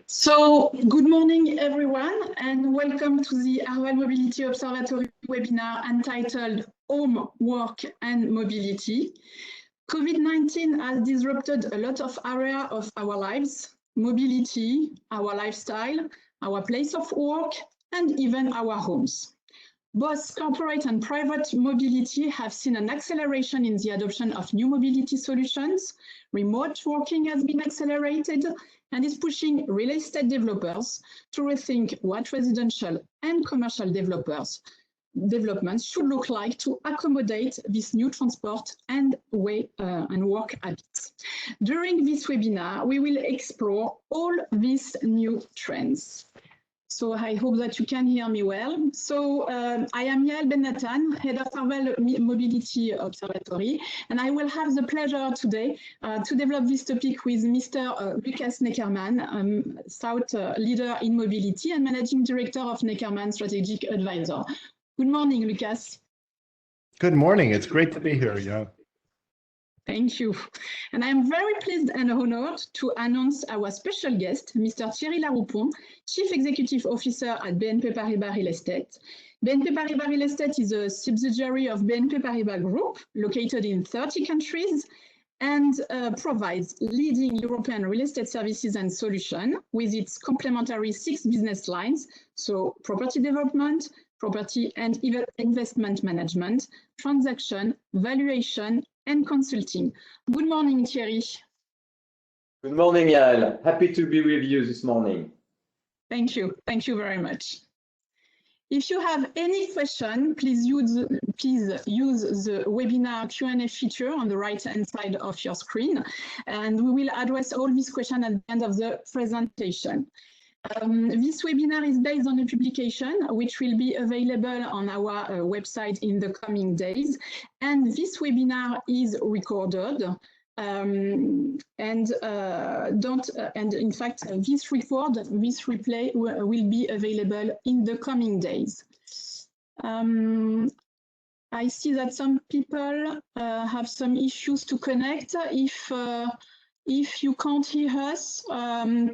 So, good morning, everyone, and welcome to the Arval Mobility Observatory webinar entitled Home, Work and Mobility. COVID-19 has disrupted a lot of areas of our lives, mobility, our lifestyle, our place of work, and even our homes. Both corporate and private mobility have seen an acceleration in the adoption of new mobility solutions. Remote working has been accelerated and is pushing real estate developers to rethink what residential and commercial developments should look like to accommodate this new transport and way and work habits. During this webinar, we will explore all these new trends. So I hope that you can hear me well. So I am Yael Ben-Nathan, head of Arval Mobility Observatory, and I will have the pleasure today to develop this topic with Mr. Lucas Neckermann, South leader in mobility and managing director of Neckermann Strategic Advisor. Good morning, Lucas. Good morning. It's great to be here. Yeah. Thank you. And I am very pleased and honored to announce our special guest, Mr. Thierry Laroupon, Chief Executive Officer at BNP Paribas Real Estate. BNP Paribas Real Estate is a subsidiary of BNP Paribas Group, located in 30 countries, and provides leading European real estate services and solutions with its complementary 6 business lines, so property development, property and investment management, transaction, valuation, and consulting. Good morning, Thierry. Good morning, Yael. Happy to be with you this morning. Thank you. Thank you very much. If you have any question, please use the webinar Q&A feature on the right-hand side of your screen, and we will address all these questions at the end of the presentation. This webinar is based on a publication which will be available on our website in the coming days. And this webinar is recorded. And in fact, this replay will be available in the coming days. I see that some people have some issues to connect. If you can't hear us,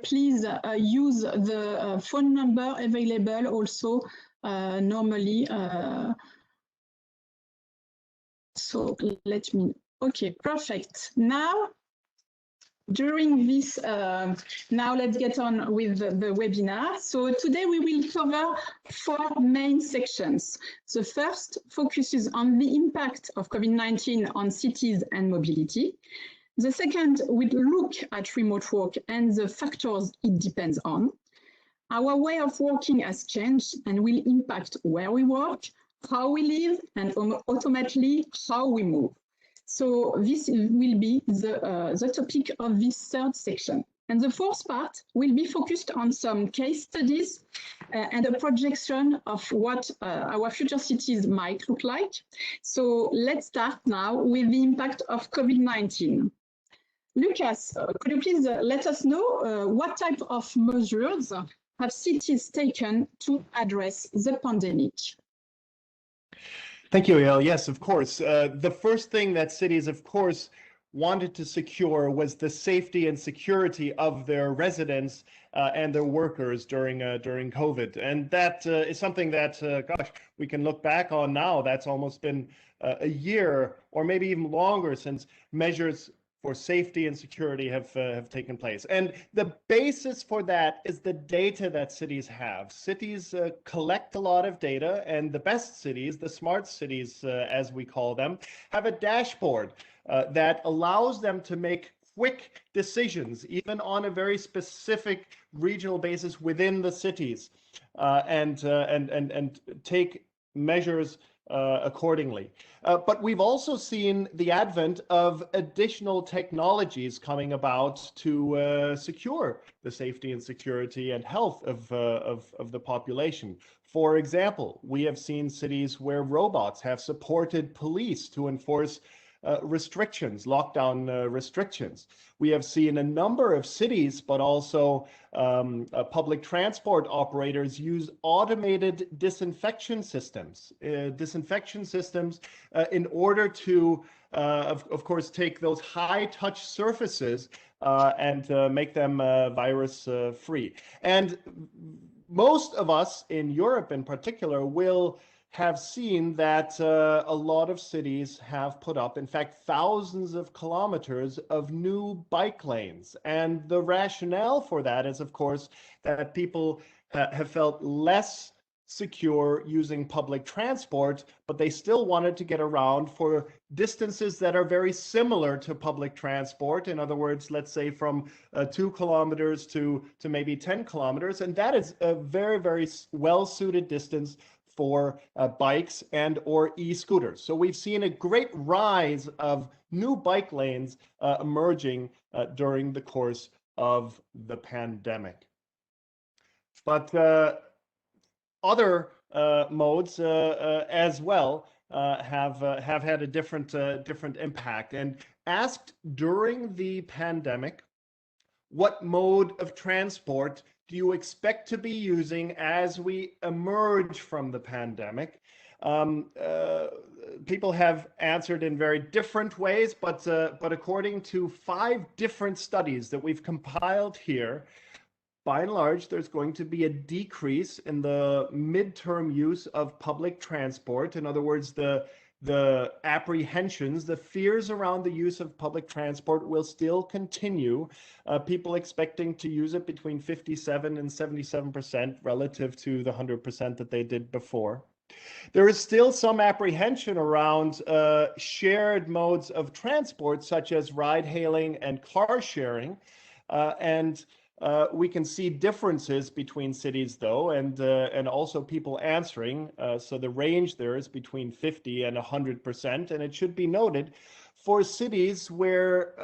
please use the phone number available also normally. So let me, okay, perfect. Now, during this, now let's get on with the webinar. So today we will cover 4 main sections. The first focuses on the impact of COVID-19 on cities and mobility. The second will look at remote work and the factors it depends on. Our way of working has changed and will impact where we work, how we live, and ultimately how we move. So this will be the topic of this third section. And the fourth part will be focused on some case studies and a projection of what our future cities might look like. So let's start now with the impact of COVID-19. Lucas, could you please let us know what type of measures have cities taken to address the pandemic? Thank you, Yael. Yes, of course. The first thing that cities, of course, wanted to secure was the safety and security of their residents and their workers during COVID. And that is something that, gosh, we can look back on now. That's almost been a year or maybe even longer since measures for safety and security have taken place. And the basis for that is the data that cities have. Cities collect a lot of data, and the best cities, the smart cities as we call them, have a dashboard that allows them to make quick decisions, even on a very specific regional basis within the cities, and take measures accordingly. But we've also seen the advent of additional technologies coming about to secure the safety and security and health of the population. For example, we have seen cities where robots have supported police to enforce restrictions, lockdown restrictions. We have seen a number of cities, but also public transport operators use automated disinfection systems, in order to, of course, take those high-touch surfaces and make them virus-free. And most of us in Europe in particular will have seen that a lot of cities have put up, in fact, thousands of kilometers of new bike lanes. And the rationale for that is, of course, that people have felt less secure using public transport, but they still wanted to get around for distances that are very similar to public transport. In other words, let's say from 2 kilometers to maybe 10 kilometers. And that is a very, very well-suited distance for bikes and or e-scooters. So we've seen a great rise of new bike lanes emerging during the course of the pandemic. But other modes as well have had a different impact. And asked during the pandemic, what mode of transport do you expect to be using as we emerge from the pandemic? People have answered in very different ways, but according to 5 different studies that we've compiled here, by and large, there's going to be a decrease in the midterm use of public transport. In other words, the apprehensions, the fears around the use of public transport will still continue. People expecting to use it between 57 and 77% relative to the 100% that they did before. There is still some apprehension around shared modes of transport, such as ride hailing and car sharing. We can see differences between cities, though, and also people answering. So the range there is between 50 and 100%. And it should be noted, for cities where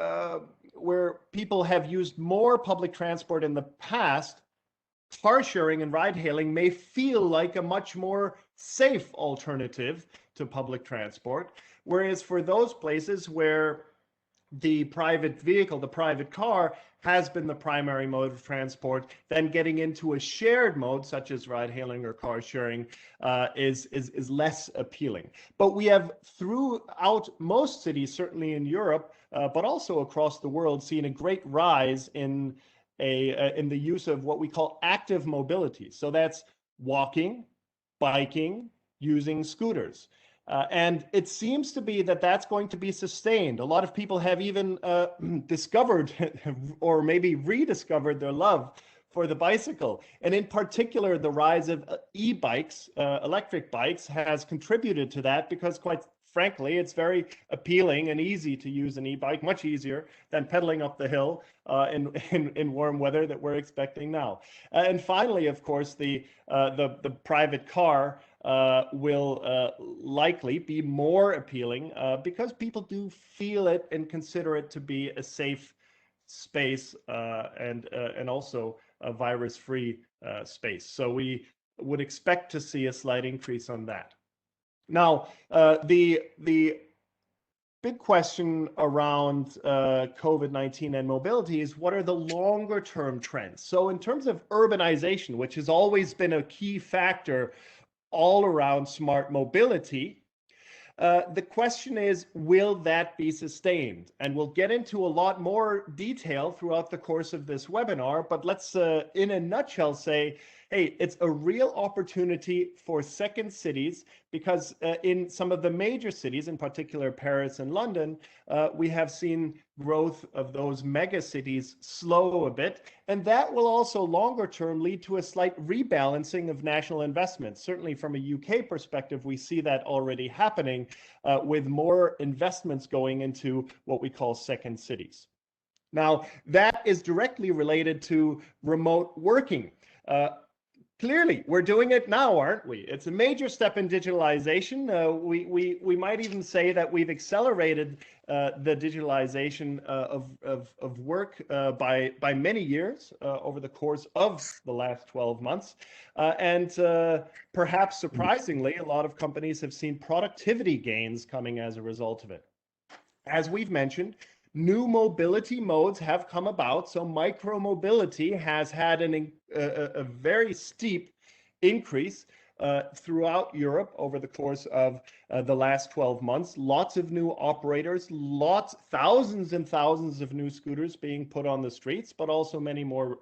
people have used more public transport in the past, car sharing and ride hailing may feel like a much more safe alternative to public transport. Whereas for those places where the private vehicle, the private car, has been the primary mode of transport, then getting into a shared mode, such as ride hailing or car sharing, is less appealing. But we have, throughout most cities, certainly in Europe, but also across the world, seen a great rise in the use of what we call active mobility. So that's walking, biking, using scooters. And it seems to be that that's going to be sustained. A lot of people have even discovered or maybe rediscovered their love for the bicycle. And in particular, the rise of e-bikes, electric bikes, has contributed to that, because quite frankly, it's very appealing and easy to use an e-bike, much easier than pedaling up the hill in warm weather that we're expecting now. And finally, of course, the private car will likely be more appealing because people do feel it and consider it to be a safe space and also a virus-free space. So we would expect to see a slight increase on that. Now, the big question around COVID-19 and mobility is, what are the longer term trends? So in terms of urbanization, which has always been a key factor all around smart mobility, the question is, will that be sustained? And we'll get into a lot more detail throughout the course of this webinar, but let's, in a nutshell, say, hey, it's a real opportunity for second cities, because in some of the major cities, in particular Paris and London, we have seen growth of those mega cities slow a bit. And that will also longer term lead to a slight rebalancing of national investments. Certainly from a UK perspective, we see that already happening with more investments going into what we call second cities. Now, that is directly related to remote working. Clearly, we're doing it now, aren't we? It's a major step in digitalization. We might even say that we've accelerated the digitalization of work by many years over the course of the last 12 months. And perhaps surprisingly, a lot of companies have seen productivity gains coming as a result of it. as we've mentioned, new mobility modes have come about. So micro-mobility has had a very steep increase throughout Europe over the course of the last 12 months. Lots of new operators, thousands and thousands of new scooters being put on the streets, but also many more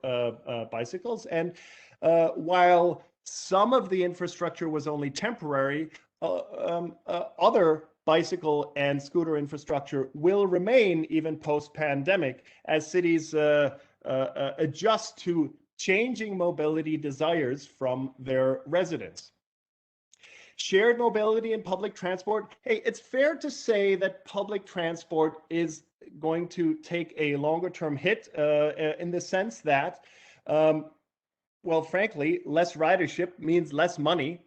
bicycles. And while some of the infrastructure was only temporary, other bicycle and scooter infrastructure will remain even post-pandemic as cities adjust to changing mobility desires from their residents. Shared mobility and public transport. Hey, it's fair to say that public transport is going to take a longer term hit in the sense that, well, frankly, less ridership means less money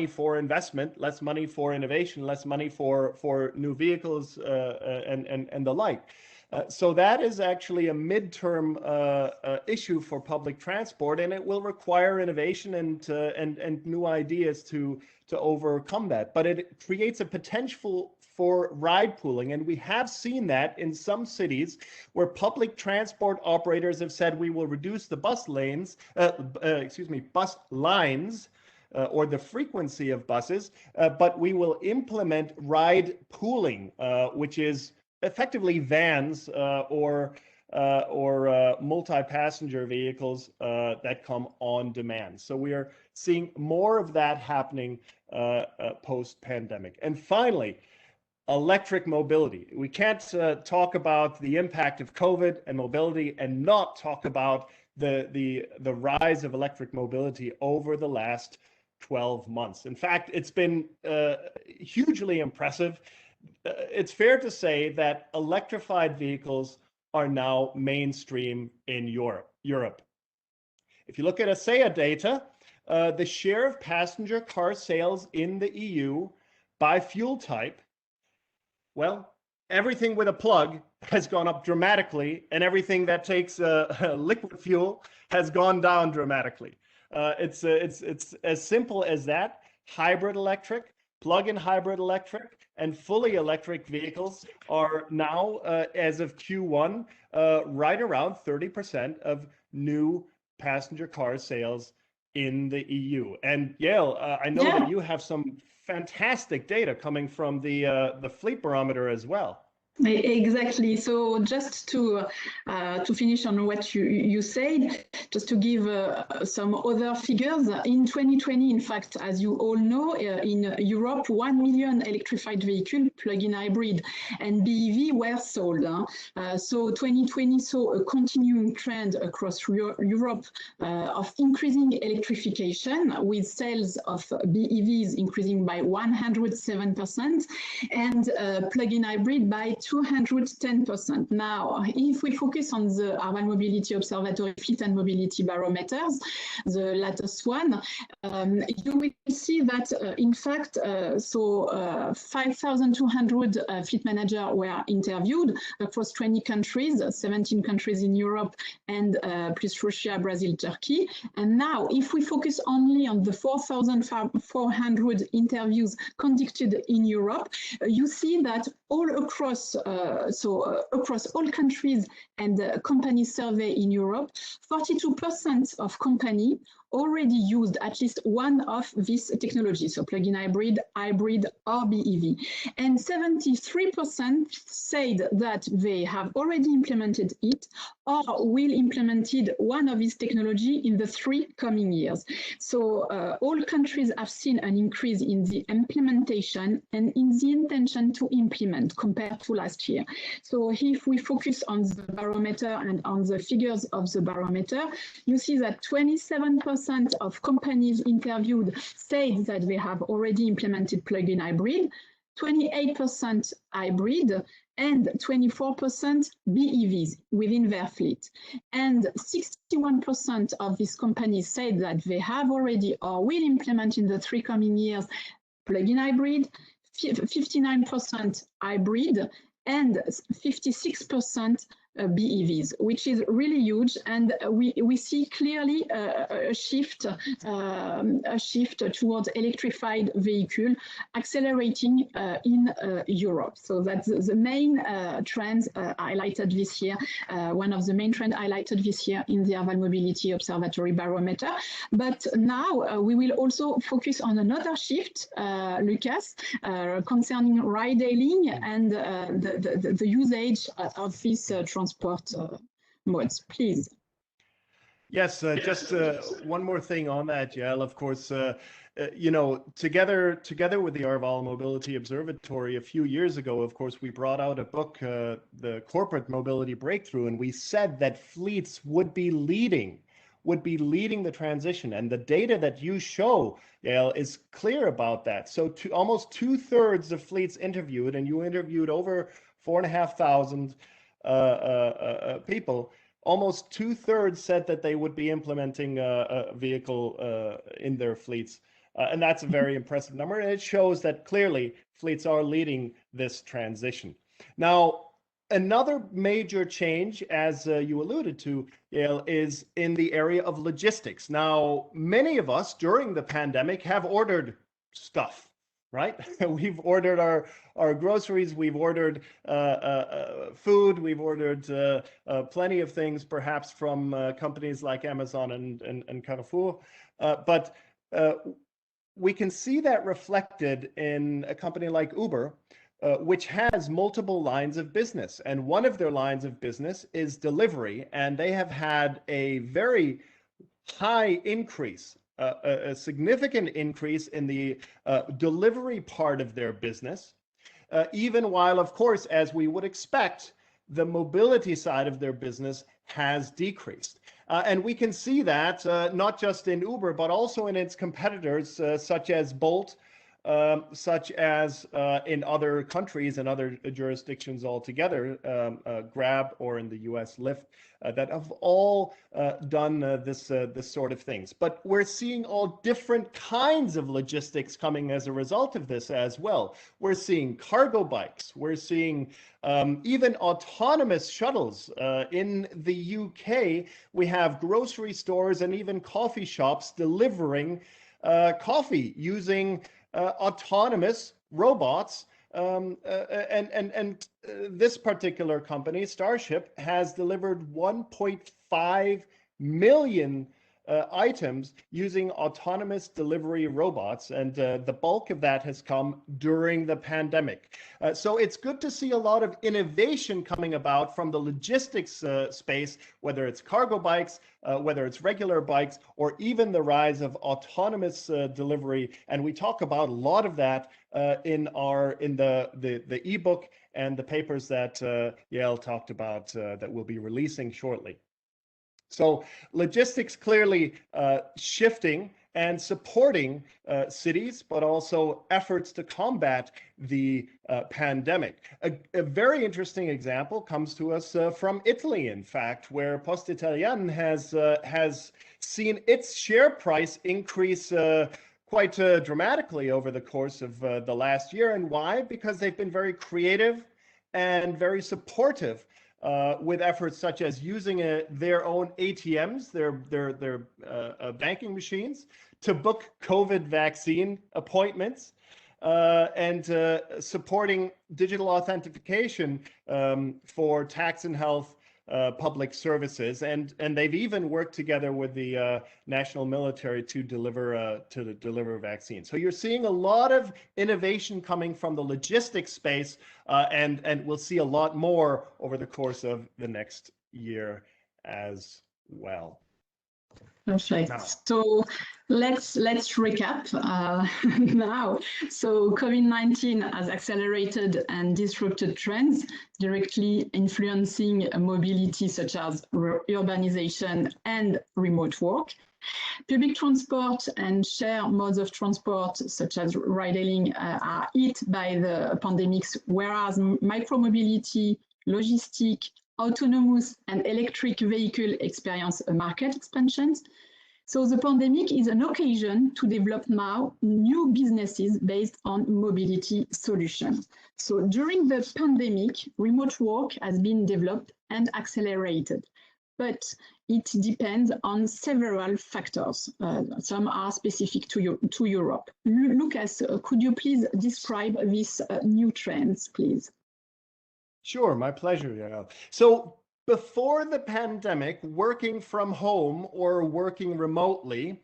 for investment, less money for innovation, less money for new vehicles and the like. So that is actually a midterm issue for public transport, and it will require innovation and new ideas to overcome that. But it creates a potential for ride pooling, and we have seen that in some cities where public transport operators have said we will reduce the bus lines, or the frequency of buses, but we will implement ride pooling, which is effectively vans or multi-passenger vehicles that come on demand. So we are seeing more of that happening post-pandemic. And finally, electric mobility. We can't talk about the impact of COVID and mobility and not talk about the rise of electric mobility over the last 12 months. In fact, it's been hugely impressive. It's fair to say that electrified vehicles are now mainstream in Europe. If you look at ACEA data, the share of passenger car sales in the EU by fuel type, well, everything with a plug has gone up dramatically, and everything that takes liquid fuel has gone down dramatically. It's as simple as that. Hybrid electric, plug-in hybrid electric, and fully electric vehicles are now, as of Q1, right around 30% of new passenger car sales in the EU. And Yael, I know that you have some fantastic data coming from the fleet barometer as well. Exactly. So just to finish on what you said, just to give some other figures, in 2020, in fact, as you all know, in Europe, 1 million electrified vehicle, plug-in hybrid and BEV were sold. So 2020 saw a continuing trend across Europe of increasing electrification, with sales of BEVs increasing by 107% and plug-in hybrid by 210%. Now, if we focus on the Arval Mobility Observatory Fleet and Mobility Barometers, the latest one, you will see that, in fact, 5,200 fleet managers were interviewed across 20 countries, 17 countries in Europe, and plus Russia, Brazil, Turkey. And now, if we focus only on the 4,400 interviews conducted in Europe, you see that all across across all countries and company survey in Europe, 42% of company already used at least one of these technologies, so plug-in hybrid, or BEV. And 73% said that they have already implemented it or will implement one of these technology in the 3 coming years. So all countries have seen an increase in the implementation and in the intention to implement compared to last year. So if we focus on the barometer and on the figures of the barometer, you see that 27% of companies interviewed said that they have already implemented plug-in hybrid, 28% hybrid, and 24% BEVs within their fleet. And 61% of these companies said that they have already or will implement in the 3 coming years plug-in hybrid, 59% hybrid, and 56% BEVs, which is really huge, and we see clearly a shift towards electrified vehicle accelerating in Europe. So that's the main trends highlighted this year, one of the main trends highlighted this year in the Arval Mobility Observatory Barometer. But now we will also focus on another shift, Lucas, concerning ride-hailing and the usage of these transport modes. Please. Yes, just one more thing on that, Yael. Of course, you know, together with the Arval Mobility Observatory a few years ago, of course, we brought out a book, the Corporate Mobility Breakthrough, and we said that fleets would be leading the transition. And the data that you show, Yael, is clear about that. So almost 2/3 of fleets interviewed, and you interviewed over 4,500 people, almost 2/3 said that they would be implementing a vehicle in their fleets. And that's a very impressive number. And it shows that clearly fleets are leading this transition. Now, another major change, as you alluded to, Yael, is in the area of logistics. Now, many of us during the pandemic have ordered stuff, right? We've ordered our groceries, we've ordered food, we've ordered plenty of things, perhaps from companies like Amazon and Carrefour. But we can see that reflected in a company like Uber, which has multiple lines of business. And one of their lines of business is delivery. And they have had a very high increase, a significant increase in the delivery part of their business, even while, of course, as we would expect, the mobility side of their business has decreased. And we can see that not just in Uber, but also in its competitors, such as Bolt, such as in other countries and other jurisdictions altogether, Grab, or in the US, Lyft, that have all done this sort of things. But we're seeing all different kinds of logistics coming as a result of this as well. We're seeing cargo bikes. We're seeing even autonomous shuttles. In the UK, we have grocery stores and even coffee shops delivering coffee using autonomous robots, and this particular company, Starship, has delivered 1.5 million items using autonomous delivery robots, and the bulk of that has come during the pandemic. So it's good to see a lot of innovation coming about from the logistics space, whether it's cargo bikes, whether it's regular bikes, or even the rise of autonomous delivery. And we talk about a lot of that in the ebook and the papers that Yael talked about that we'll be releasing shortly. So logistics clearly shifting and supporting cities, but also efforts to combat the pandemic. A very interesting example comes to us from Italy, in fact, where Poste Italiane has seen its share price increase quite dramatically over the course of the last year. And why? Because they've been very creative and very supportive with efforts such as using their own ATMs, their banking machines, to book COVID vaccine appointments, and supporting digital authentication for tax and health public services, and they've even worked together with the national military to deliver vaccines. So you're seeing a lot of innovation coming from the logistics space, and we'll see a lot more over the course of the next year as well. Perfect. Now. So let's recap now. So COVID-19 has accelerated and disrupted trends, directly influencing mobility such as urbanization and remote work. Public transport and shared modes of transport, such as ride-hailing, are hit by the pandemics, whereas micromobility, logistic, autonomous and electric vehicle experience a market expansion. So the pandemic is an occasion to develop now new businesses based on mobility solutions. So during the pandemic, remote work has been developed and accelerated, but it depends on several factors. Some are specific to Europe. Lucas, could you please describe these new trends, please? Sure, my pleasure, Yael. So before the pandemic, working from home or working remotely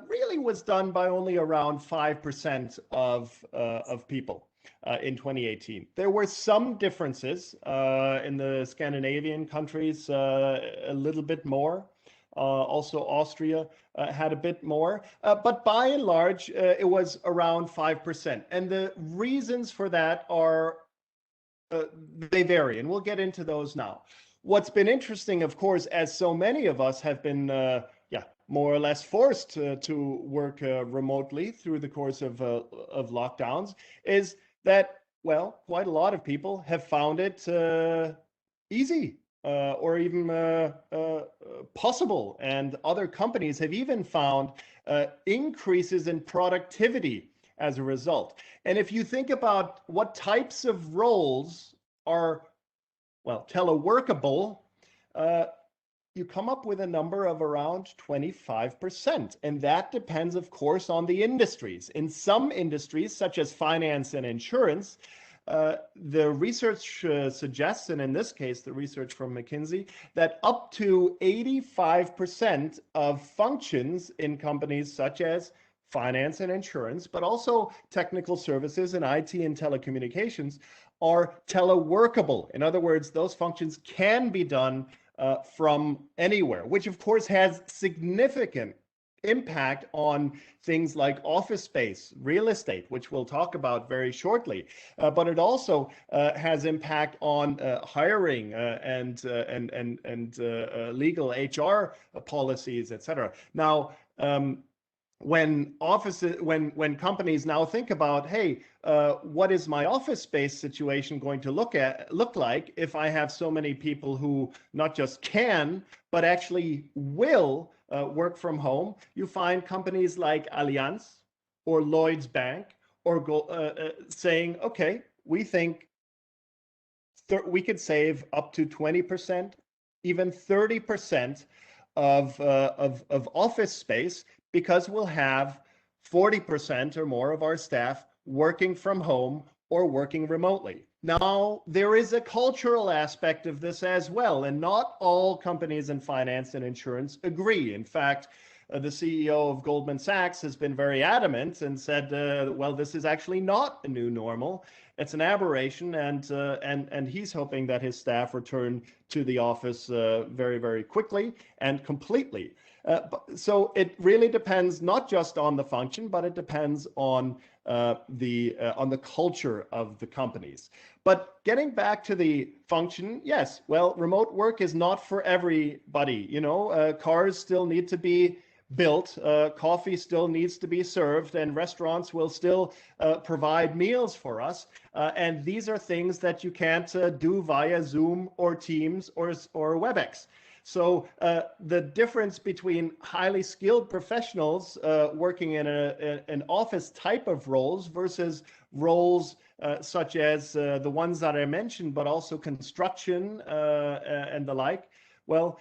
really was done by only around 5% of people in 2018. There were some differences in the Scandinavian countries, a little bit more. Also, Austria had a bit more, but by and large, it was around 5%. And the reasons for that are they vary, and we'll get into those now. What's been interesting, of course, as so many of us have been, more or less forced to work remotely through the course of lockdowns, is that, well, quite a lot of people have found it easy or even possible. And other companies have even found increases in productivity as a result. And if you think about what types of roles are, well, teleworkable, you come up with a number of around 25%. And that depends, of course, on the industries. In some industries, such as finance and insurance, the research suggests, and in this case, the research from McKinsey, that up to 85% of functions in companies such as finance and insurance, but also technical services and IT and telecommunications are teleworkable. In other words, those functions can be done from anywhere, which of course has significant impact on things like office space, real estate, which we'll talk about very shortly. But it also has impact on hiring and legal HR policies, etc. Now, when companies now think about, hey, what is my office space situation going to look like if I have so many people who not just can, but actually will work from home? You find companies like Allianz or Lloyds Bank saying, okay, we think we could save up to 20%, even 30% of office space, because we'll have 40% or more of our staff working from home or working remotely. Now, there is a cultural aspect of this as well, and not all companies in finance and insurance agree. In fact, the CEO of Goldman Sachs has been very adamant and said, well, this is actually not a new normal. It's an aberration, and he's hoping that his staff return to the office very, very quickly and completely. So it really depends not just on the function, but it depends on the culture of the companies. But getting back to the function, yes, well, remote work is not for everybody. You know, cars still need to be built, coffee still needs to be served, and restaurants will still provide meals for us. And these are things that you can't do via Zoom or Teams or WebEx. So the difference between highly skilled professionals working in an office type of roles versus roles such as the ones that I mentioned, but also construction and the like, well,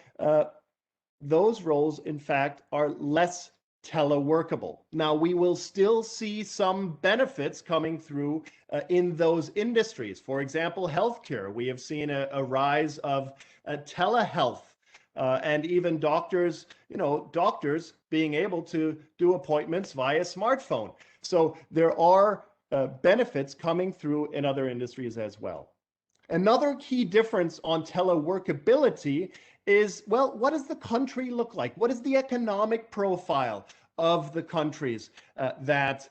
those roles, in fact, are less teleworkable. Now, we will still see some benefits coming through in those industries. For example, healthcare. We have seen a rise of telehealth. And even doctors, doctors being able to do appointments via smartphone. So there are benefits coming through in other industries as well. Another key difference on teleworkability is, well, what does the country look like? What is the economic profile of the countries that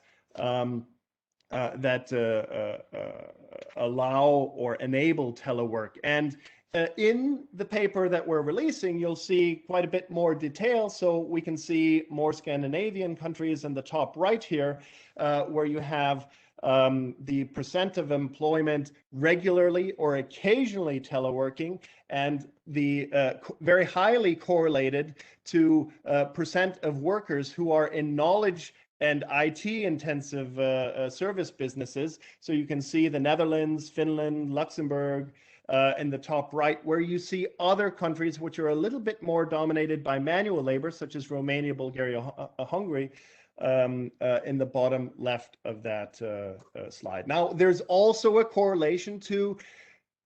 allow or enable telework? And in the paper that we're releasing, you'll see quite a bit more detail. So we can see more Scandinavian countries in the top right here, where you have the percent of employment regularly or occasionally teleworking, and the very highly correlated to percent of workers who are in knowledge and IT intensive service businesses. So you can see the Netherlands, Finland, Luxembourg in the top right, where you see other countries which are a little bit more dominated by manual labor, such as Romania, Bulgaria, Hungary, in the bottom left of that slide. Now, there's also a correlation to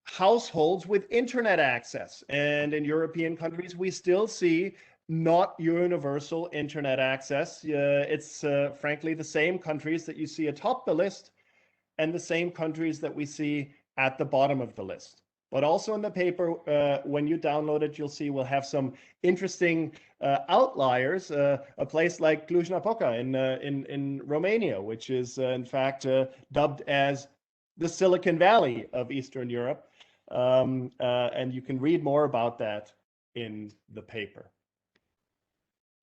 households with internet access. And in European countries, we still see not universal internet access. It's frankly the same countries that you see atop the list and the same countries that we see at the bottom of the list. But also in the paper, when you download it, you'll see we'll have some interesting outliers. A place like Cluj-Napoca in Romania, which is in fact dubbed as the Silicon Valley of Eastern Europe. And you can read more about that in the paper.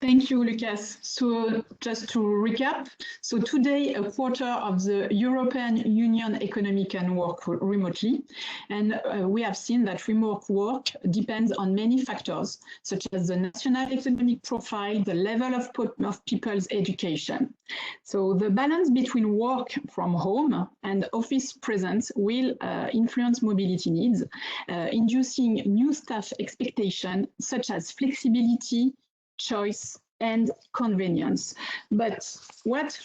Thank you, Lucas. So just to recap, so today a quarter of the European Union economy can work remotely. And we have seen that remote work depends on many factors, such as the national economic profile, the level of people's education. So the balance between work from home and office presence will influence mobility needs, inducing new staff expectations, such as flexibility, choice, and convenience. But what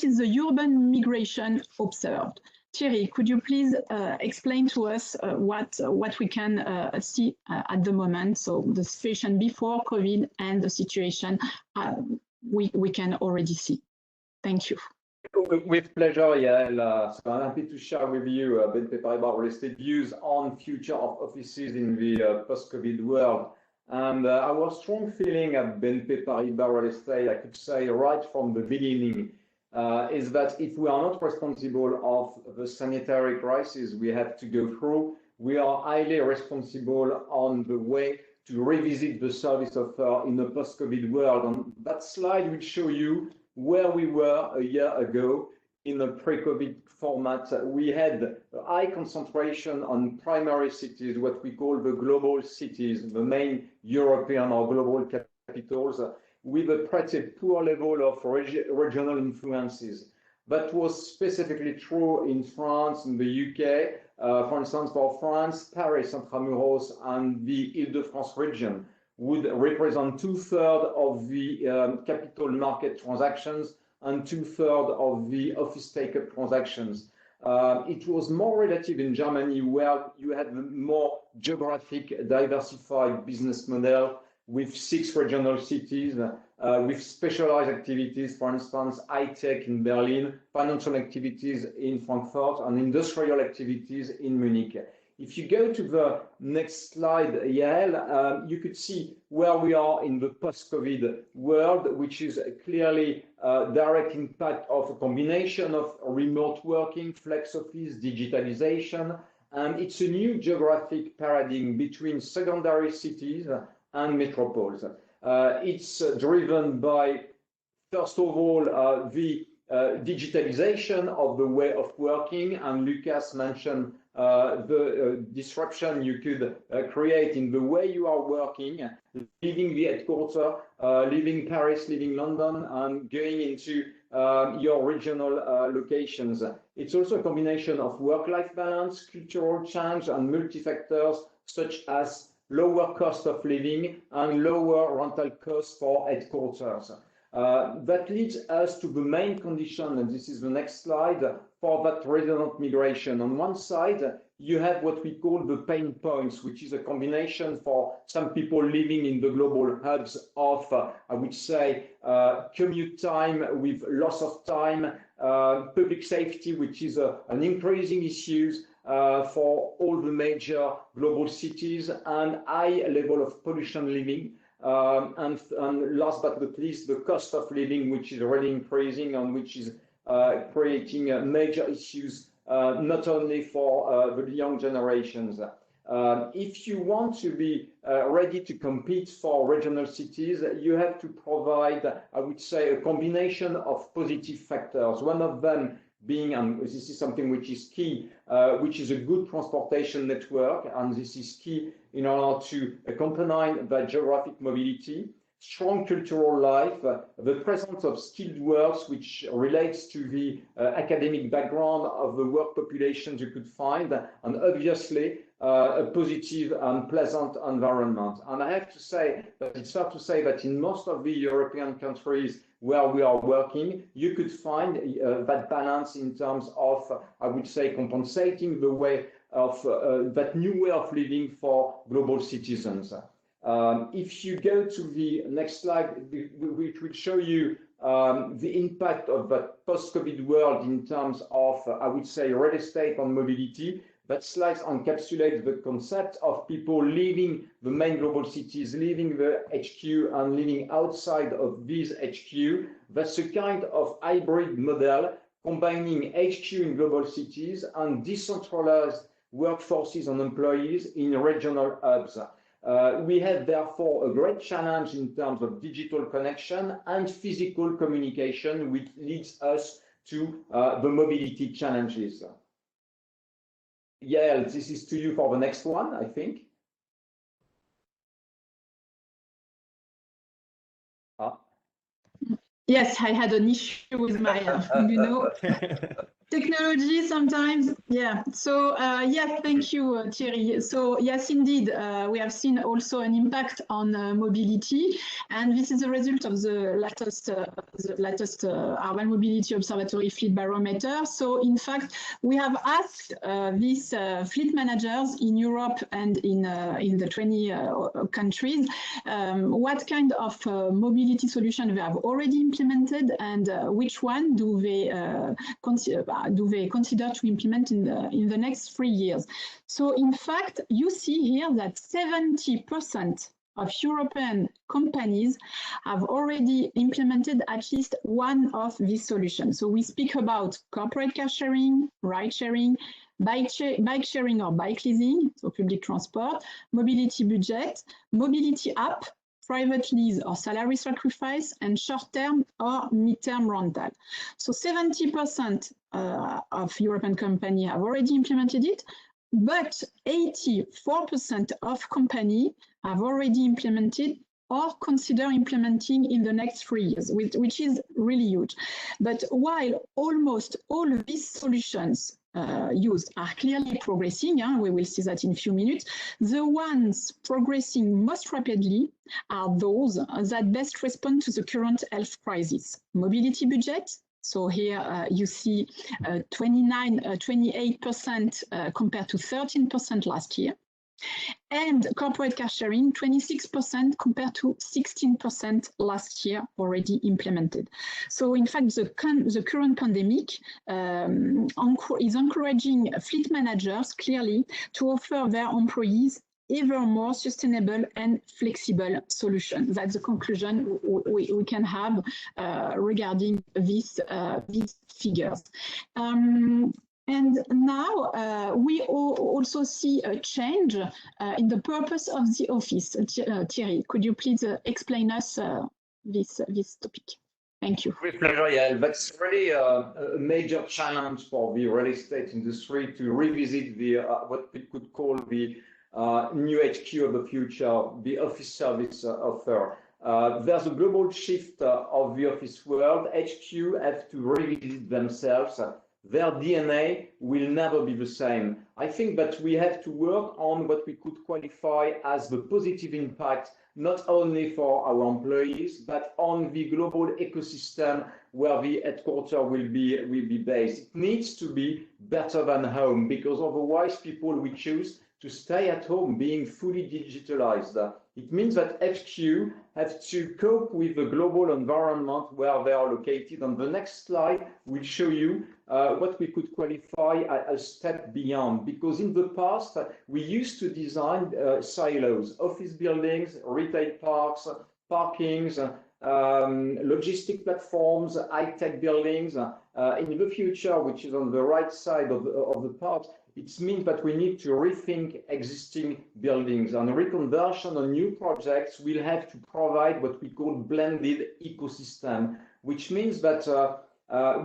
is the urban migration observed? Thierry, could you please explain to us what we can see at the moment, so the situation before COVID and the situation we can already see? Thank you. With pleasure, Yael. So I'm happy to share with you BNP Paribas Real Estate views on future of offices in the post-COVID world. And our strong feeling at BNP Paribas Real Estate, I could say right from the beginning, is that if we are not responsible of the sanitary crisis we have to go through, we are highly responsible on the way to revisit the service offer in a post-COVID world. And that slide will show you where we were a year ago in a pre-COVID format. We had a high concentration on primary cities, what we call the global cities, the main European or global capitals, with a pretty poor level of regional influences. That was specifically true in France, in the UK. For instance, for France, Paris, Intramuros, and the Île-de-France region would represent 2/3 of the capital market transactions and 2/3 of the office take-up transactions. It was more relative in Germany, where you had more geographic diversified business model with 6 regional cities, with specialized activities, for instance, high-tech in Berlin, financial activities in Frankfurt, and industrial activities in Munich. If you go to the next slide, Yael, you could see where we are in the post-COVID world, which is clearly a direct impact of a combination of remote working, flex office, digitalization, and it's a new geographic paradigm between secondary cities and metropoles. It's driven by, first of all, the digitalization of the way of working, and Lucas mentioned the disruption you could create in the way you are working, leaving the headquarters, leaving Paris, leaving London, and going into your regional locations. It's also a combination of work-life balance, cultural change, and multi-factors such as lower cost of living and lower rental costs for headquarters. That leads us to the main condition, and this is the next slide, for that resident migration. On one side, you have what we call the pain points, which is a combination for some people living in the global hubs of, I would say, commute time with loss of time, public safety, which is an increasing issue for all the major global cities, and high level of pollution living. And last but not least, the cost of living, which is really increasing and which is creating major issues, not only for the young generations. If you want to be ready to compete for regional cities, you have to provide, I would say, a combination of positive factors. One of them being, and this is something which is key, which is a good transportation network, and this is key in order to accompany that geographic mobility. Strong cultural life, the presence of skilled works, which relates to the academic background of the work populations you could find, and obviously a positive and pleasant environment. And I have to say that it's fair to say that in most of the European countries where we are working, you could find that balance in terms of, I would say, compensating the way of that new way of living for global citizens. If you go to the next slide, which will show you the impact of that post-COVID world in terms of, I would say, real estate and mobility, that slide encapsulates the concept of people leaving the main global cities, leaving the HQ and living outside of these HQ. That's a kind of hybrid model combining HQ in global cities and decentralized workforces and employees in regional hubs. We have therefore a great challenge in terms of digital connection and physical communication, which leads us to the mobility challenges. Yael, this is to you for the next one, I think. Yes, I had an issue with my, technology sometimes. Yeah. So yes, thank you, Thierry. So yes, indeed, we have seen also an impact on mobility, and this is a result of the latest Urban Mobility Observatory Fleet Barometer. So in fact, we have asked these fleet managers in Europe and in the 20 countries what kind of mobility solution they have already implemented, and which one do they consider to implement in the next 3 years. So in fact, you see here that 70% of European companies have already implemented at least one of these solutions. So we speak about corporate car sharing, ride sharing, bike sharing or bike leasing, so public transport, mobility budget, mobility app, private lease or salary sacrifice, and short-term or mid-term rental. So 70% of European companies have already implemented it, but 84% of companies have already implemented or consider implementing in the next 3 years, which is really huge. But while almost all of these solutions used are clearly progressing, we will see that in a few minutes, the ones progressing most rapidly are those that best respond to the current health crisis. Mobility budget, so here you see 28% compared to 13% last year. And corporate car sharing, 26% compared to 16% last year already implemented. So in fact, the current pandemic is encouraging fleet managers clearly to offer their employees ever more sustainable and flexible solutions. That's the conclusion we can have regarding these figures. And now we also see a change in the purpose of the office. Thierry, could you please explain us this topic? Thank you. With pleasure, yeah. That's really a major challenge for the real estate industry to revisit the what we could call the new HQ of the future, the office service offer. There's a global shift of the office world. HQ have to revisit themselves. Their DNA will never be the same. I think that we have to work on what we could qualify as the positive impact, not only for our employees, but on the global ecosystem where the headquarters will be based. It needs to be better than home, because otherwise people will choose to stay at home being fully digitalized. It means that HQ have to cope with the global environment where they are located. On the next slide, we'll show you what we could qualify a step beyond, because in the past, we used to design silos, office buildings, retail parks, parkings, logistic platforms, high-tech buildings. In the future, which is on the right side of the part, it means that we need to rethink existing buildings, and reconversion on new projects will have to provide what we call blended ecosystem, which means that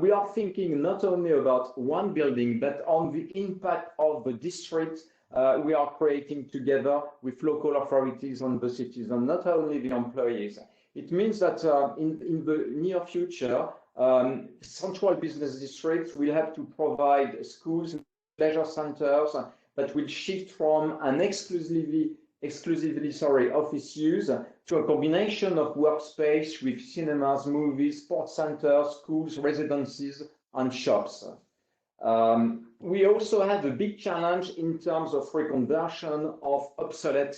We are thinking not only about one building, but on the impact of the district we are creating together with local authorities and the citizens, not only the employees. It means that in the near future, central business districts will have to provide schools, leisure centers that will shift from an exclusively office use to a combination of workspace with cinemas, movies, sports centers, schools, residences, and shops. We also have a big challenge in terms of reconversion of obsolete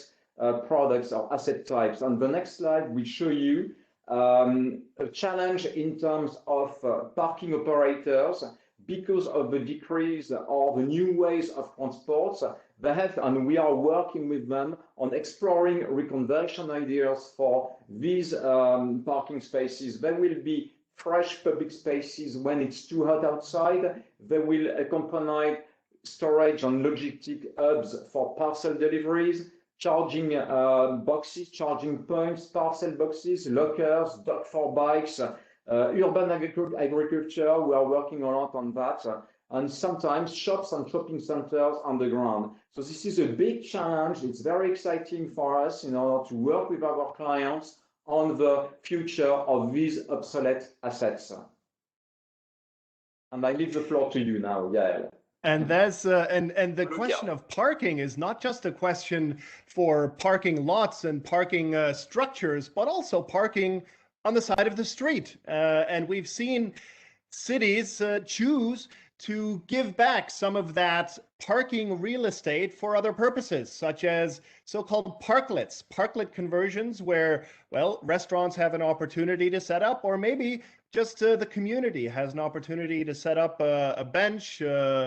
products or asset types. On the next slide, we show you a challenge in terms of parking operators because of the decrease of the new ways of transport. They have, and we are working with them on exploring reconversion ideas for these parking spaces. They will be fresh public spaces when it's too hot outside. They will accompany storage and logistic hubs for parcel deliveries, charging boxes, charging points, parcel boxes, lockers, dock for bikes, urban agriculture. We are working a lot on that. And sometimes shops and shopping centers underground. So this is a big challenge. It's very exciting for us in order to work with our clients on the future of these obsolete assets. And I leave the floor to you now, Yael. And that's and the question of parking is not just a question for parking lots and parking structures, but also parking on the side of the street. And we've seen cities choose to give back some of that parking real estate for other purposes, such as so-called parklets, parklet conversions, where, well, restaurants have an opportunity to set up, or maybe just the community has an opportunity to set up a bench,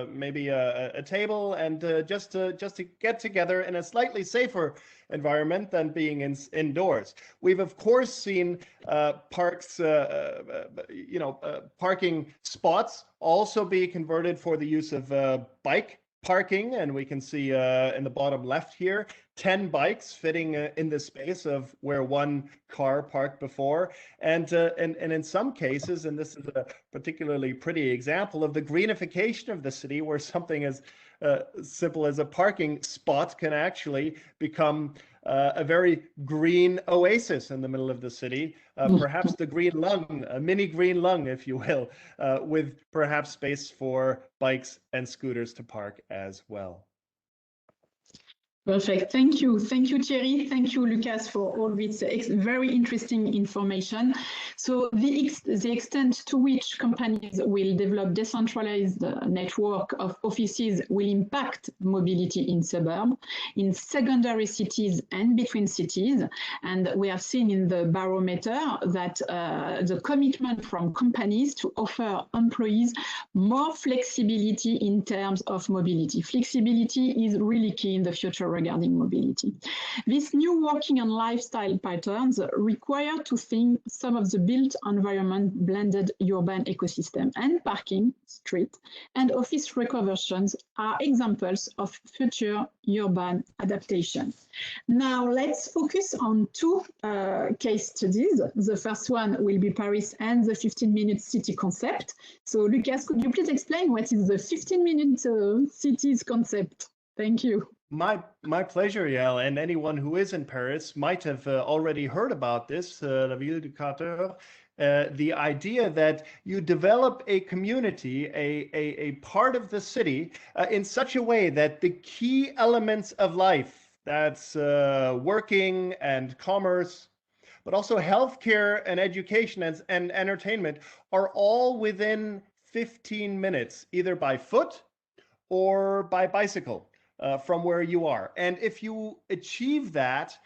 maybe a table, and just to get together in a slightly safer environment than being indoors. We've of course seen parks, parking spots also be converted for the use of bike parking, and we can see in the bottom left here 10 bikes fitting in the space of where one car parked before, and in some cases, and this is a particularly pretty example of the greenification of the city, where something as simple as a parking spot can actually become a very green oasis in the middle of the city, perhaps the green lung, a mini green lung, if you will, with perhaps space for bikes and scooters to park as well. Perfect. Thank you. Thank you, Thierry. Thank you, Lucas, for all this very interesting information. So the extent to which companies will develop decentralized network of offices will impact mobility in suburbs, in secondary cities and between cities. And we have seen in the barometer that the commitment from companies to offer employees more flexibility in terms of mobility. Flexibility is really key in the future regarding mobility. These new working and lifestyle patterns require to think some of the built environment blended urban ecosystem, and parking, street, and office reconversions are examples of future urban adaptation. Now let's focus on two case studies. The first one will be Paris and the 15-minute city concept. So Lucas, could you please explain what is the 15-minute cities concept? Thank you. My pleasure, Yael. And anyone who is in Paris might have already heard about this, La Ville du Quart the idea that you develop a community, a part of the city in such a way that the key elements of life, that's working and commerce, but also healthcare and education and entertainment, are all within 15 minutes, either by foot or by bicycle. From where you are. And if you achieve that,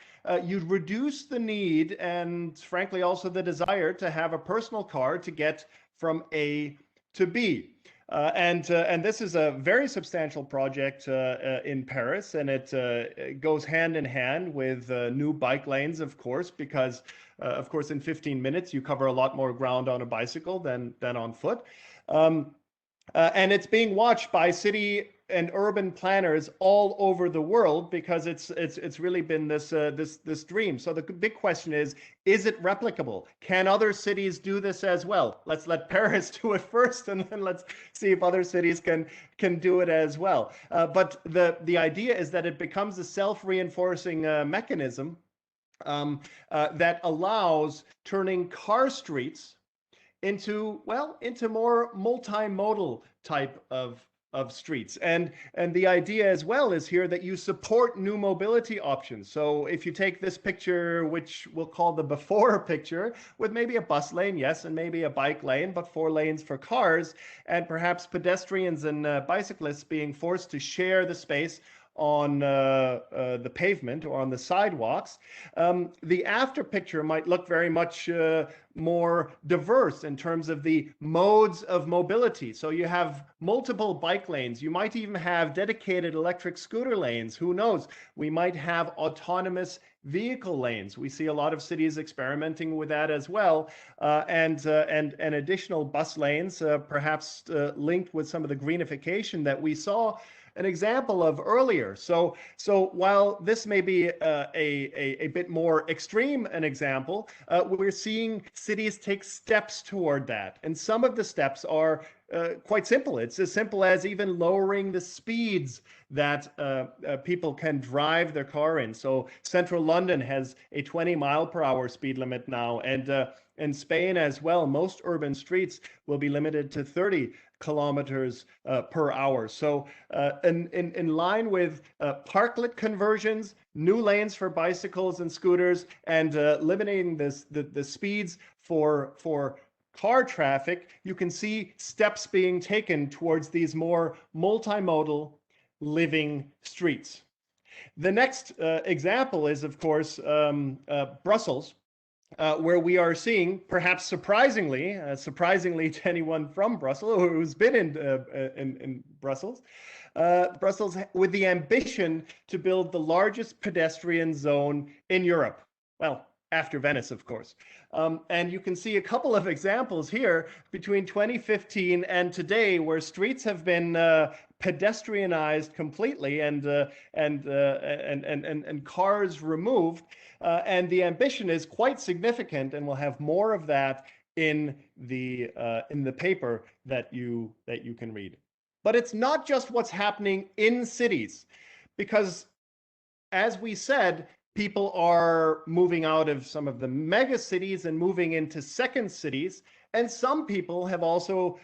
you reduce the need and frankly also the desire to have a personal car to get from A to B. And this is a very substantial project in Paris, and it goes hand in hand with new bike lanes, of course, because of course in 15 minutes you cover a lot more ground on a bicycle than on foot. And it's being watched by city and urban planners all over the world, because it's really been this dream. So the big question is it replicable? Can other cities do this as well? Let's let Paris do it first, and then let's see if other cities can do it as well. But the idea is that it becomes a self-reinforcing mechanism that allows turning car streets into more multimodal type of streets. And the idea as well is here that you support new mobility options. So if you take this picture, which we'll call the before picture, with maybe a bus lane, yes, and maybe a bike lane, but 4 lanes for cars, and perhaps pedestrians and bicyclists being forced to share the space on the pavement or on the sidewalks. The after picture might look very much more diverse in terms of the modes of mobility. So you have multiple bike lanes. You might even have dedicated electric scooter lanes. Who knows? We might have autonomous vehicle lanes. We see a lot of cities experimenting with that as well, and additional bus lanes, perhaps linked with some of the greenification that we saw an example of earlier. So while this may be a bit more extreme an example, we're seeing cities take steps toward that. And some of the steps are quite simple. It's as simple as even lowering the speeds that people can drive their car in. So central London has a 20-mile-per-hour speed limit now, and in Spain as well, most urban streets will be limited to 30 kilometers per hour. So in line with parklet conversions, new lanes for bicycles and scooters, and limiting the speeds for car traffic, you can see steps being taken towards these more multimodal living streets. The next example is, of course, Brussels, where we are seeing, perhaps surprisingly to anyone from Brussels or who's been in Brussels, Brussels with the ambition to build the largest pedestrian zone in Europe. Well, after Venice, of course. And you can see a couple of examples here between 2015 and today, where streets have been pedestrianized completely and cars removed. And the ambition is quite significant, and we'll have more of that in the paper that you can read. But it's not just what's happening in cities, because as we said, people are moving out of some of the mega cities and moving into second cities. And some people have also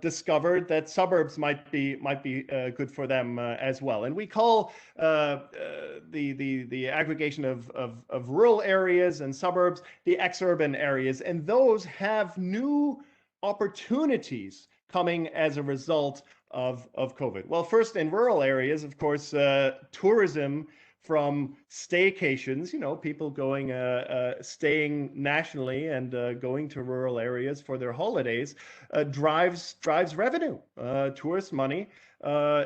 discovered that suburbs might be good for them as well. And we call the aggregation of rural areas and suburbs the exurban areas. And those have new opportunities coming as a result of COVID. Well, first, in rural areas, of course, tourism from staycations, people going, staying nationally and going to rural areas for their holidays, drives revenue. Tourist money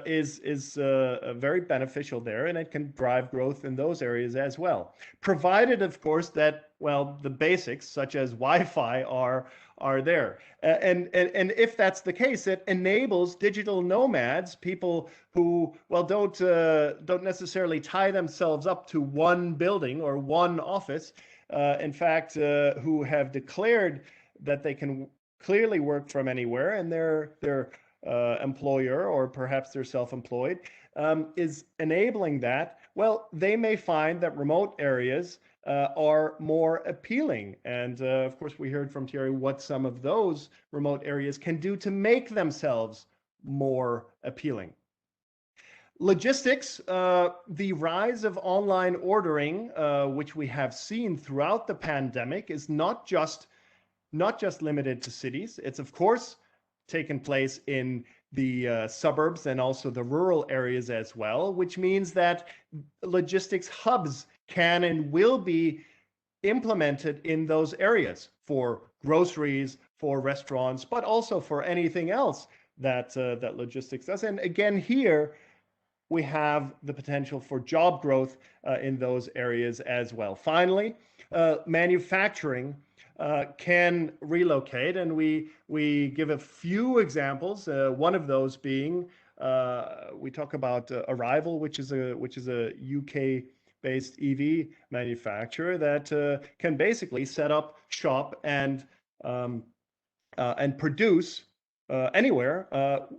is very beneficial there, and it can drive growth in those areas as well. Provided, of course, that, the basics such as Wi-Fi are there. And if that's the case, it enables digital nomads, people who, don't necessarily tie themselves up to one building or one office, in fact, who have declared that they can clearly work from anywhere, and their employer, or perhaps they're self-employed, is enabling that. Well, they may find that remote areas are more appealing. And of course, we heard from Thierry what some of those remote areas can do to make themselves more appealing. Logistics, the rise of online ordering, which we have seen throughout the pandemic, is not just limited to cities. It's, of course, taken place in the suburbs and also the rural areas as well, which means that logistics hubs can and will be implemented in those areas for groceries, for restaurants, but also for anything else that logistics does. And again, here we have the potential for job growth in those areas as well. Finally, manufacturing can relocate, and we give a few examples, one of those being we talk about Arrival, which is a UK-based EV manufacturer that can basically set up shop and produce anywhere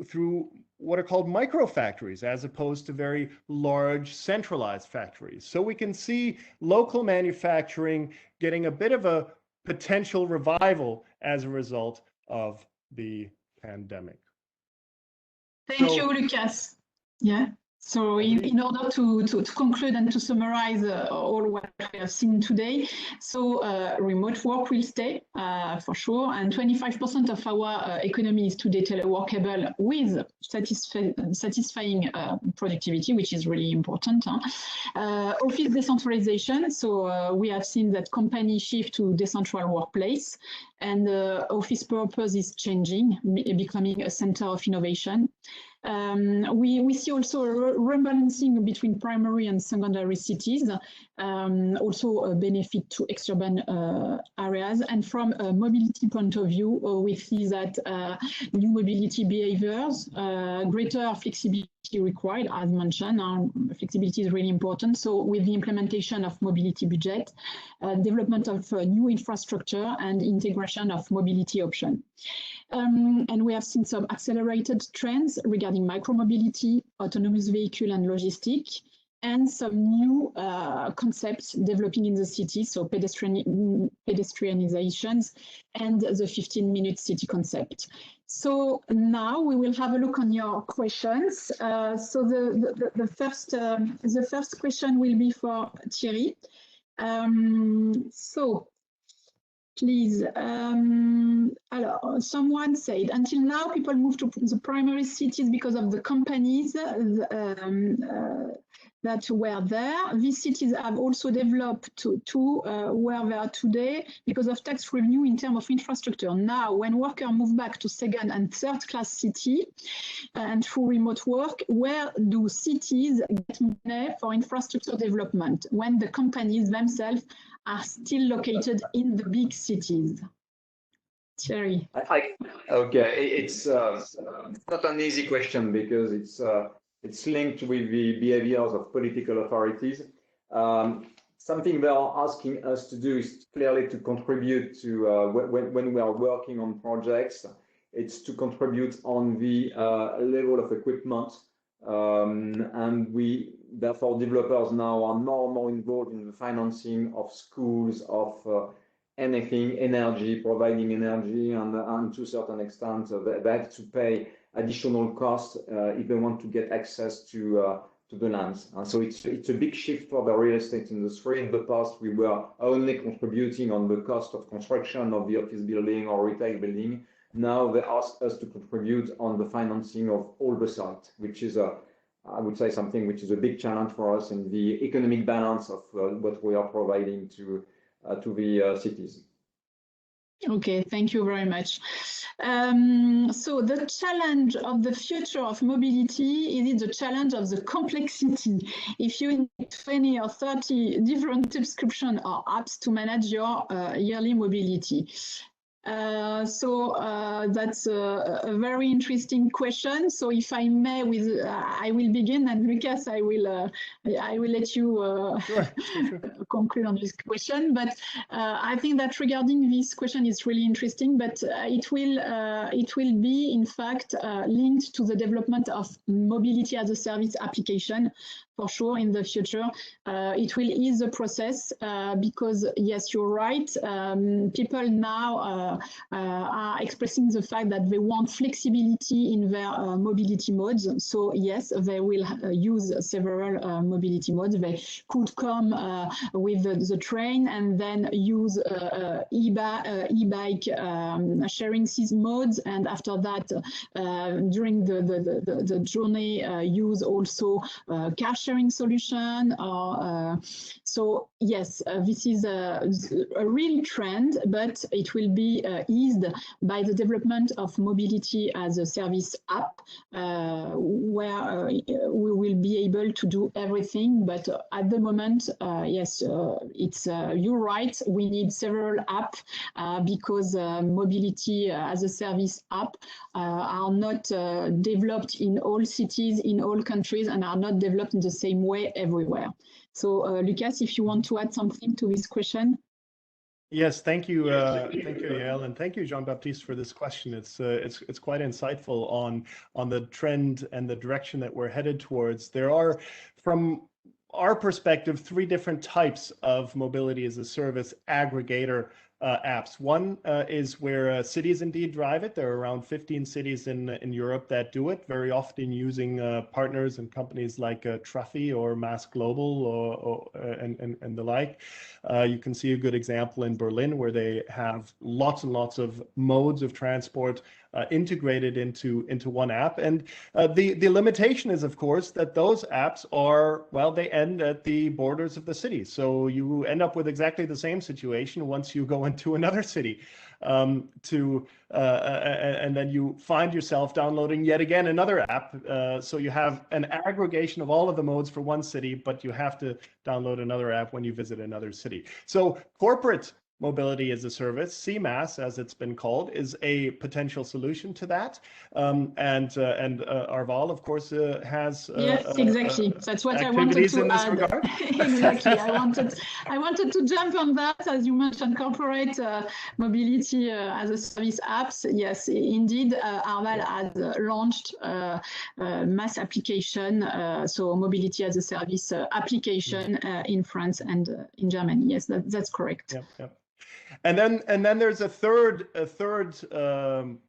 through what are called micro factories, as opposed to very large centralized factories. So we can see local manufacturing getting a bit of a potential revival as a result of the pandemic. Thank you, Lucas. Yeah. So in order to conclude and to summarize all what we have seen today, so remote work will stay for sure, and 25% of our economy is today teleworkable with satisfying productivity, which is really important. Office decentralization, so we have seen that companies shift to decentral workplace, and office purpose is changing, becoming a center of innovation. We see also a rebalancing between primary and secondary cities, also a benefit to exurban areas. And from a mobility point of view, we see that new mobility behaviors, greater flexibility required, as mentioned. Flexibility is really important. So with the implementation of mobility budget, development of new infrastructure and integration of mobility options. And we have seen some accelerated trends regarding micromobility, autonomous vehicle and logistic, and some new concepts developing in the city, so pedestrianizations and the 15-minute city concept. So now we will have a look on your questions. So the first question will be for Thierry. So please, someone said, until now people move to the primary cities because of the companies that were there. These cities have also developed to where they are today because of tax revenue in terms of infrastructure. Now, when workers move back to second and third class city and through remote work, where do cities get money for infrastructure development when the companies themselves are still located in the big cities? Thierry. Okay, it's not an easy question because it's linked with the behaviors of political authorities. Something they are asking us to do is clearly to contribute to, when we are working on projects, it's to contribute on the level of equipment. And therefore, developers now are more and more involved in the financing of schools, of anything, energy, providing energy, and to a certain extent, they have to pay additional costs if they want to get access to the lands. And so it's a big shift for the real estate industry. In the past, we were only contributing on the cost of construction of the office building or retail building. Now they ask us to contribute on the financing of all the sites, which is I would say something which is a big challenge for us in the economic balance of what we are providing to the cities. Okay, thank you very much. So the challenge of the future of mobility is the challenge of the complexity. If you need 20 or 30 different subscriptions or apps to manage your yearly mobility. That's a very interesting question. So if I may, I will begin, and Lucas, I will let you Sure. conclude on this question. But I think that regarding this question is really interesting. But it will be in fact linked to the development of mobility as a service application. For sure, in the future, it will ease the process because, yes, you're right. People now are expressing the fact that they want flexibility in their mobility modes. So, yes, they will use several mobility modes. They could come with the train and then use e-bike sharing these modes. And after that, during the journey, use also car sharing solution. So yes, this is a real trend, but it will be be eased by the development of mobility as a service app, where we will be able to do everything. But at the moment, yes, it's you're right. We need several apps because mobility as a service app are not developed in all cities, in all countries, and are not developed in the same way everywhere. So, Lucas, if you want to add something to this question. Yes, thank you, Yael, and thank you, Jean-Baptiste, for this question. It's quite insightful on the trend and the direction that we're headed towards. There are, from our perspective, three different types of mobility as a service aggregator apps. One is where cities indeed drive it. There are around 15 cities in Europe that do it, very often using partners and companies like Trafi or Mass Global and the like. You can see a good example in Berlin, where they have lots and lots of modes of transport integrated into one app. And the limitation is, of course, that those apps are, well, they end at the borders of the city. So you end up with exactly the same situation once you go into another city, and then you find yourself downloading yet again another app. So you have an aggregation of all of the modes for one city, but you have to download another app when you visit another city. So corporate mobility as a service, CMaaS, as it's been called, is a potential solution to that. And Arval, of course, has yes, exactly. That's what I wanted to add. Exactly. I wanted to jump on that, as you mentioned, corporate mobility as a service apps. Yes, indeed, Arval has launched mass application, so mobility as a service application in France and in Germany. Yes, that's correct. Yep, yep. And then there's a third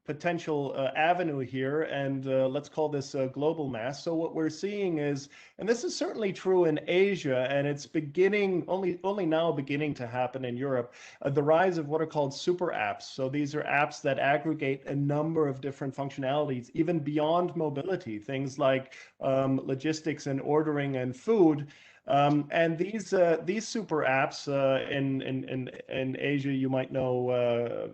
potential avenue here, and let's call this global mass. So what we're seeing is, and this is certainly true in Asia, and it's only now beginning to happen in Europe, the rise of what are called super apps. So these are apps that aggregate a number of different functionalities, even beyond mobility, things like logistics and ordering and food. And these super apps in Asia, you might know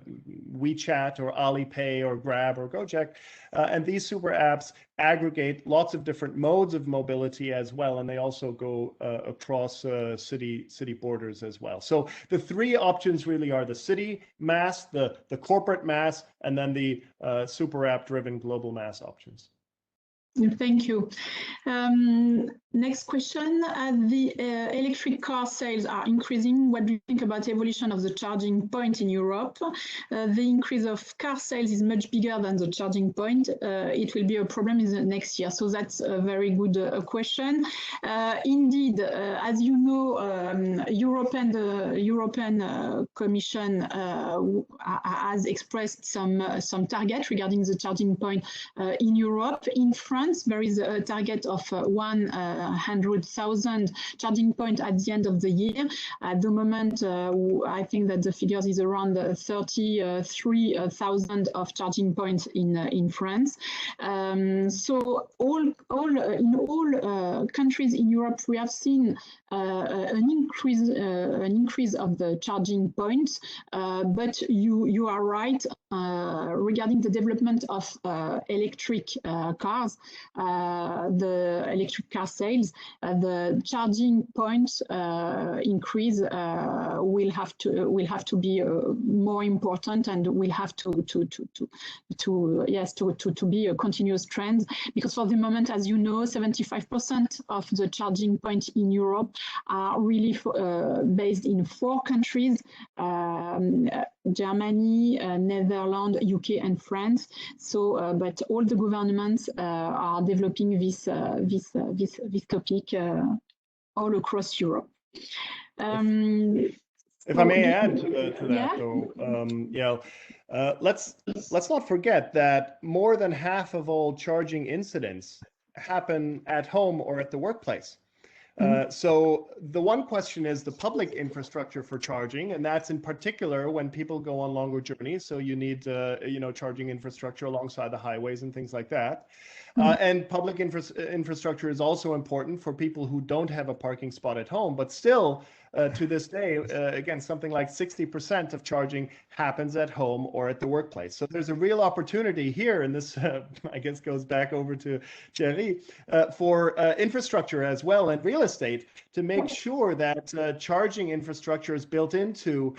WeChat or Alipay or Grab or Gojek, and these super apps aggregate lots of different modes of mobility as well, and they also go across city borders as well. So the three options really are the city mass, the corporate mass, and then the super app driven global mass options. Thank you. Next question. The electric car sales are increasing. What do you think about the evolution of the charging point in Europe? The increase of car sales is much bigger than the charging point. It will be a problem in the next year. So that's a very good question. Indeed, as you know, the European Commission has expressed some target regarding the charging point in Europe. In France, there is a target of 100,000 charging points at the end of the year. At the moment, I think that the figures is around 33,000 of charging points in France. So in all countries in Europe, we have seen an increase of the charging points. But you are right regarding the development of electric cars. The electric car sales, the charging points increase will have to be more important, and will have to be a continuous trend, because for the moment, as you know, 75% of the charging points in Europe are really based in 4 countries: Germany, Netherlands, UK, and France. So, but all the governments are developing this topic all across Europe. If I may add to that, though, let's not forget that more than half of all charging incidents happen at home or at the workplace. So the one question is the public infrastructure for charging, and that's in particular when people go on longer journeys. So you need, charging infrastructure alongside the highways and things like that. And public infrastructure is also important for people who don't have a parking spot at home, but still to this day, again, something like 60% of charging happens at home or at the workplace. So there's a real opportunity here, and this, I guess, goes back over to Thierry, for infrastructure as well and real estate to make sure that charging infrastructure is built into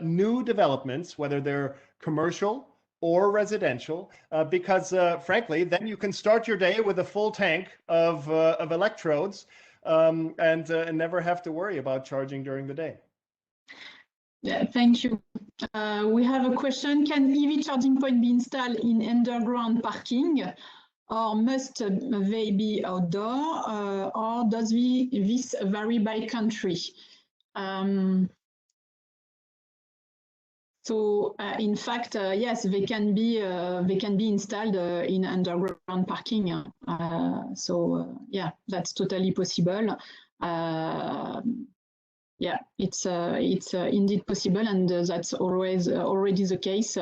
new developments, whether they're commercial or residential, because frankly, then you can start your day with a full tank of electrodes and never have to worry about charging during the day. Yeah, thank you. We have a question. Can EV charging point be installed in underground parking, or must they be outdoor, or does this vary by country? So in fact, yes, they can be installed in underground parking. Yeah, that's totally possible. Yeah, it's indeed possible, and that's always already the case.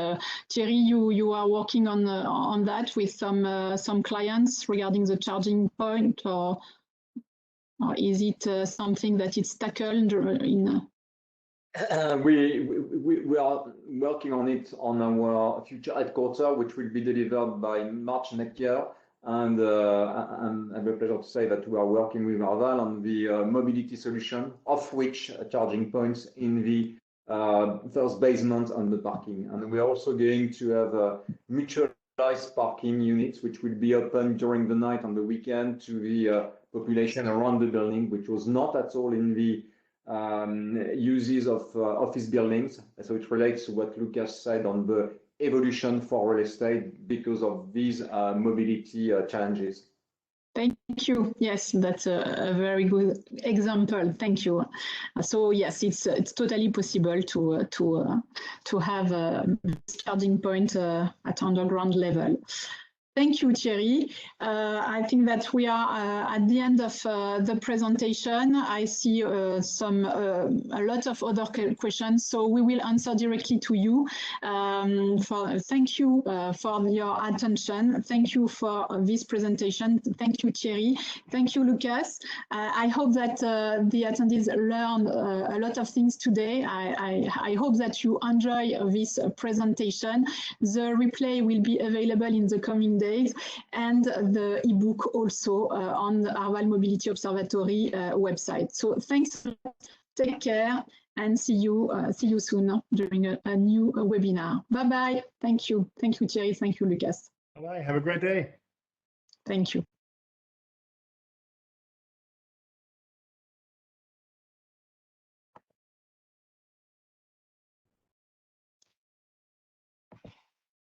Thierry, you are working on that with some clients regarding the charging point, or is it something that it's tackled in? We are working on it on our future headquarters, which will be delivered by March next year. And I have a pleasure to say that we are working with Arval on the mobility solution, of which charging points in the first basement on the parking. And we are also going to have mutualized parking units, which will be open during the night on the weekend to the population around the building, which was not at all in the uses of office buildings. So it relates to what Lucas said on the evolution for real estate because of these mobility challenges. Thank you. Yes, that's a very good example. Thank you. So yes, it's totally possible to have a charging point at underground level. Thank you, Thierry. I think that we are at the end of the presentation. I see a lot of other questions, so we will answer directly to you. Thank you for your attention. Thank you for this presentation. Thank you, Thierry. Thank you, Lucas. I hope that the attendees learned a lot of things today. I hope that you enjoy this presentation. The replay will be available in the coming days, and the ebook also on the Arval Mobility Observatory website. So thanks, take care, and see you soon during a new webinar. Bye bye. Thank you. Thank you, Thierry. Thank you, Lucas. Bye. Have a great day. Thank you.